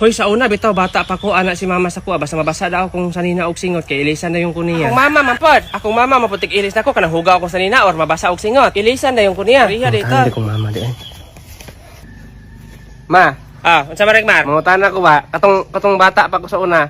Hoy, sa una bitaw bata pa ko anak si mama sa kuha basta mabasa daw kung sanina og singot kay ilisan na yung kuniya. Akong mama mampod. Akong mama maputik ilis nako kanang hugaw ko sanina or mabasa og singot. Ilisan na yung kuniya. Riha dito. Hindi kong mama di. Ma, unsa man Rekmar? Mangutana ko ba katong bata pa ko sa una.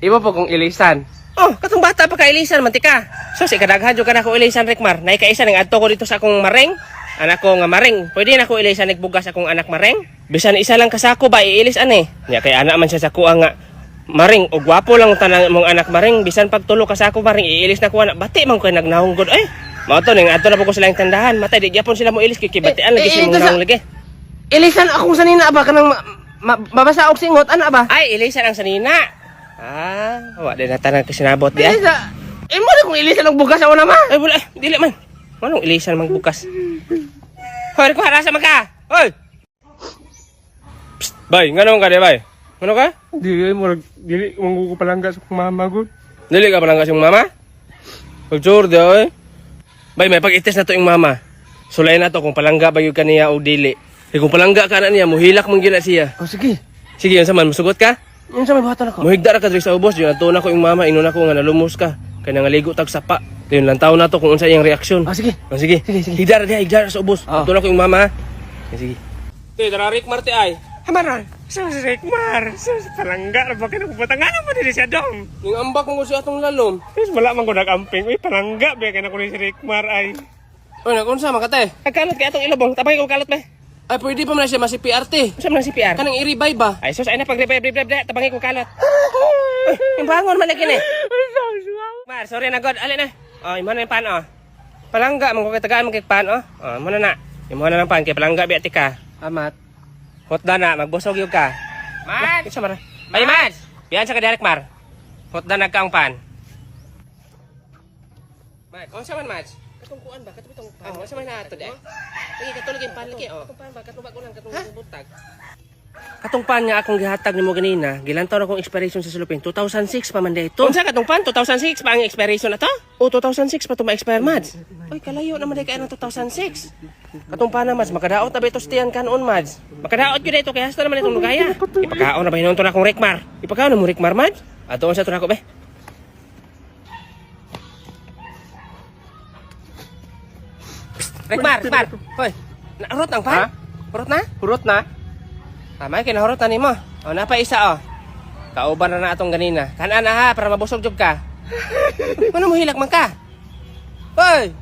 Ibo po kong ilisan. Oh, katong bata pa ka ilisan mantika. So si kadaghan jud kana ko ilisan Rekmar. Nay kaisa ning adto ko dito sa akong mareng. Anak ko nga maring, pwede na ko ilisan nagbugas akong anak maring. Bisan isa lang kasako ba iilis ani. Nya kay anak man siya sa kuha nga maring o gwapo lang tanang mong anak maring bisan pagtulo kasako maring iilis na ko anak bati man ko nagnahunggod ay. Mao to ning adto na po ko sila tandahan, matay di gyapon sila mo ilis kay batian lagi si mong nahung lagi. Ilisan akong sanina ba kanang mabasa og singot ana ba? Ay ilisan ang sanina. Wa din na tanang kasinabot di ay. Mo na kung ilisan og bugas ako na ma. Ay wala, dili man. Manong ilisan mang bukas. Hoy, ko harasa man ka. Hoy. Psst, bay, ngano ka di bay? Ngano ka? Dili mo ko palangga sa mama gud. Dili ka palangga sa mama? Pagjur di oy. Bay, may pag-ites na to yung mama. Sulay na to kung palangga ba yung kaniya o dili. Kaya kung palangga ka na niya, muhilak mong gina siya. Oh, sige. Sige, yun saman, masugot ka? Yun sa may buhatan ako. Muhigda ra ka diri sa ubos, yun natuna ko yung mama, inuna ko nga nalumos ka. Kaya nangaligo tag sapa. Yun lang taon na to kung unsa iyang reaksyon. Sige. Sige. Higda ra sa ubos. Natuna ko yung mama. Sige. Tara Rekmar ti ay. Hamaran. Si Rekmar. Palangga na ba kinakubatan nga naman din siya dong. Yung ambak mo siya atong lalom. Tapos wala man ko nag-amping. Uy, palangga ba kinakuni si Rekmar ay. Uy, nakunsa makate. Nagkalat kaya itong ilabong. Tabay ko kalat ba? Ay, pwede pa man siya masi-PR te. Saan mo na si PR? Kanang i-revive ba? Ay, sus, ay na pag-revive. Tabangin ko kalat. Yung bangon man lagi ni. Mar, sorry na God. Alin na. Imo na yung pan, Palangga, magkakatagaan mo kay pan, imo na na. Imo na ng pan, kay palangga, biati ka. Amat. Hotda na, magbusog yung ka. Man! Isa man. Ay, man! Biyan sa kadirek, Mar. Hotda na ka ang pan. Man, kung saan man, Mads? Katong kuan ba? Katong itong pan. Kung saan man nato, de? Lagi, katulog yung pan, lagi, Katong pan ba? Katong bago lang, katong butag. Katong pan nga akong gihatag ni mo ganina, gilantaw na akong expiration sa sulupin. 2006 pa man dito. Kung saan katong pan? 2006 pa ang expiration na to? O, 2006 pa ito ma-expire, Mads. Uy, kalayo naman kaya ng 2006. Katong pa na, Mads. Makadaot na ba ito stiyan kanon, Mads? Makadaot ko dito, kaya hasta naman itong lugaya. Ipagkaon na ba hinunto na akong Rekmar? Ipagkaon na mo, Rekmar, Mads? Ato sa ito na ako, be. Rekmar! Hoy, naurot ang pan? Hurot na? Hurot na? May kinahurot na ni mo. O, napa isa, Kauban na atong ganina. Kana na ha, para mabusog job ka. Ano mo hilak man ka? Hoy!